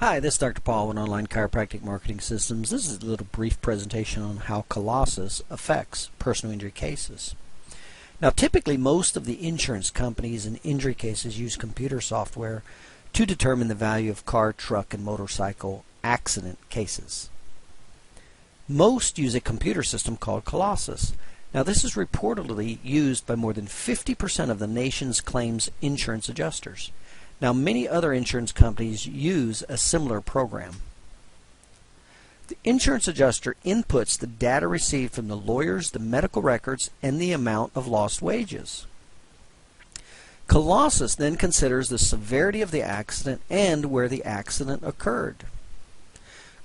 Hi, this is Dr. Paul with Online Chiropractic Marketing Systems. This is a little brief presentation on how Colossus affects personal injury cases. Now, typically most of the insurance companies in injury cases use computer software to determine the value of car, truck, and motorcycle accident cases. Most use a computer system called Colossus. Now, this is reportedly used by more than 50% of the nation's claims insurance adjusters. Now, many other insurance companies use a similar program. The insurance adjuster inputs the data received from the lawyers, the medical records, and the amount of lost wages. Colossus then considers the severity of the accident and where the accident occurred.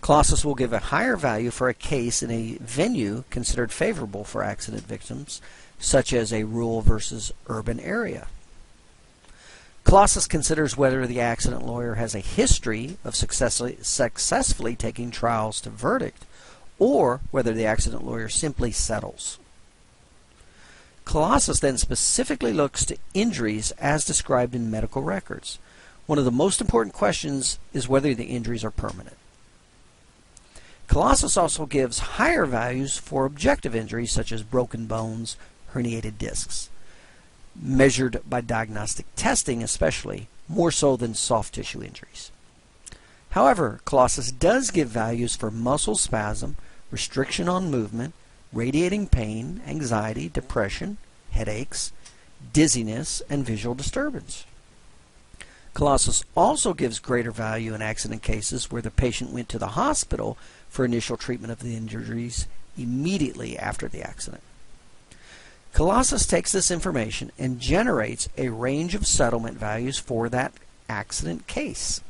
Colossus will give a higher value for a case in a venue considered favorable for accident victims, such as a rural versus urban area. Colossus considers whether the accident lawyer has a history of successfully taking trials to verdict, or whether the accident lawyer simply settles. Colossus then specifically looks to injuries as described in medical records. One of the most important questions is whether the injuries are permanent. Colossus also gives higher values for objective injuries such as broken bones, herniated discs, measured by diagnostic testing especially, more so than soft tissue injuries. However, Colossus does give values for muscle spasm, restriction on movement, radiating pain, anxiety, depression, headaches, dizziness, and visual disturbance. Colossus also gives greater value in accident cases where the patient went to the hospital for initial treatment of the injuries immediately after the accident. Colossus takes this information and generates a range of settlement values for that accident case.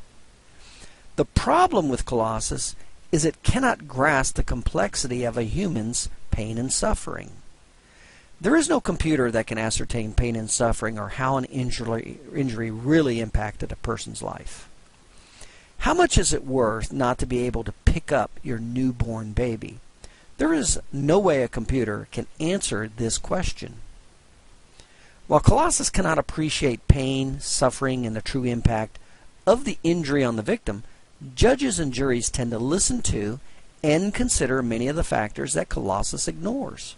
The problem with Colossus is it cannot grasp the complexity of a human's pain and suffering. There is no computer that can ascertain pain and suffering or how an injury really impacted a person's life. How much is it worth not to be able to pick up your newborn baby? There is no way a computer can answer this question. While Colossus cannot appreciate pain, suffering, and the true impact of the injury on the victim, judges and juries tend to listen to and consider many of the factors that Colossus ignores.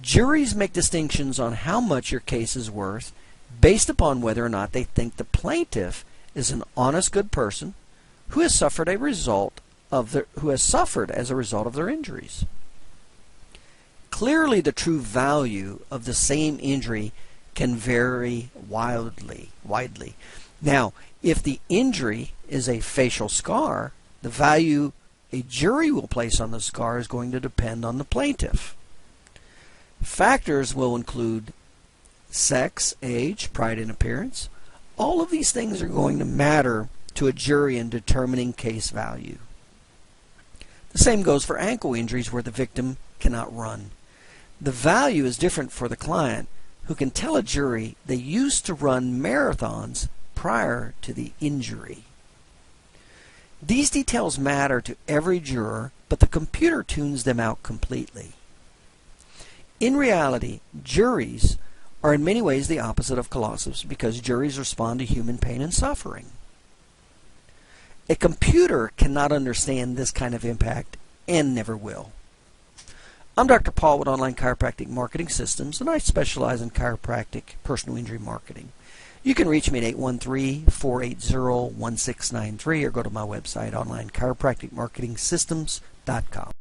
Juries make distinctions on how much your case is worth based upon whether or not they think the plaintiff is an honest, good person who has suffered as a result of their injuries. Clearly, the true value of the same injury can vary widely. Now, if the injury is a facial scar, the value a jury will place on the scar is going to depend on the plaintiff. Factors will include sex, age, pride, and appearance. All of these things are going to matter to a jury in determining case value. The same goes for ankle injuries where the victim cannot run. The value is different for the client who can tell a jury they used to run marathons prior to the injury. These details matter to every juror, but the computer tunes them out completely. In reality, juries are in many ways the opposite of Colossus because juries respond to human pain and suffering. A computer cannot understand this kind of impact and never will. I'm Dr. Paul with Online Chiropractic Marketing Systems, and I specialize in chiropractic personal injury marketing. You can reach me at 813-480-1693 or go to my website, onlinechiropracticmarketingsystems.com.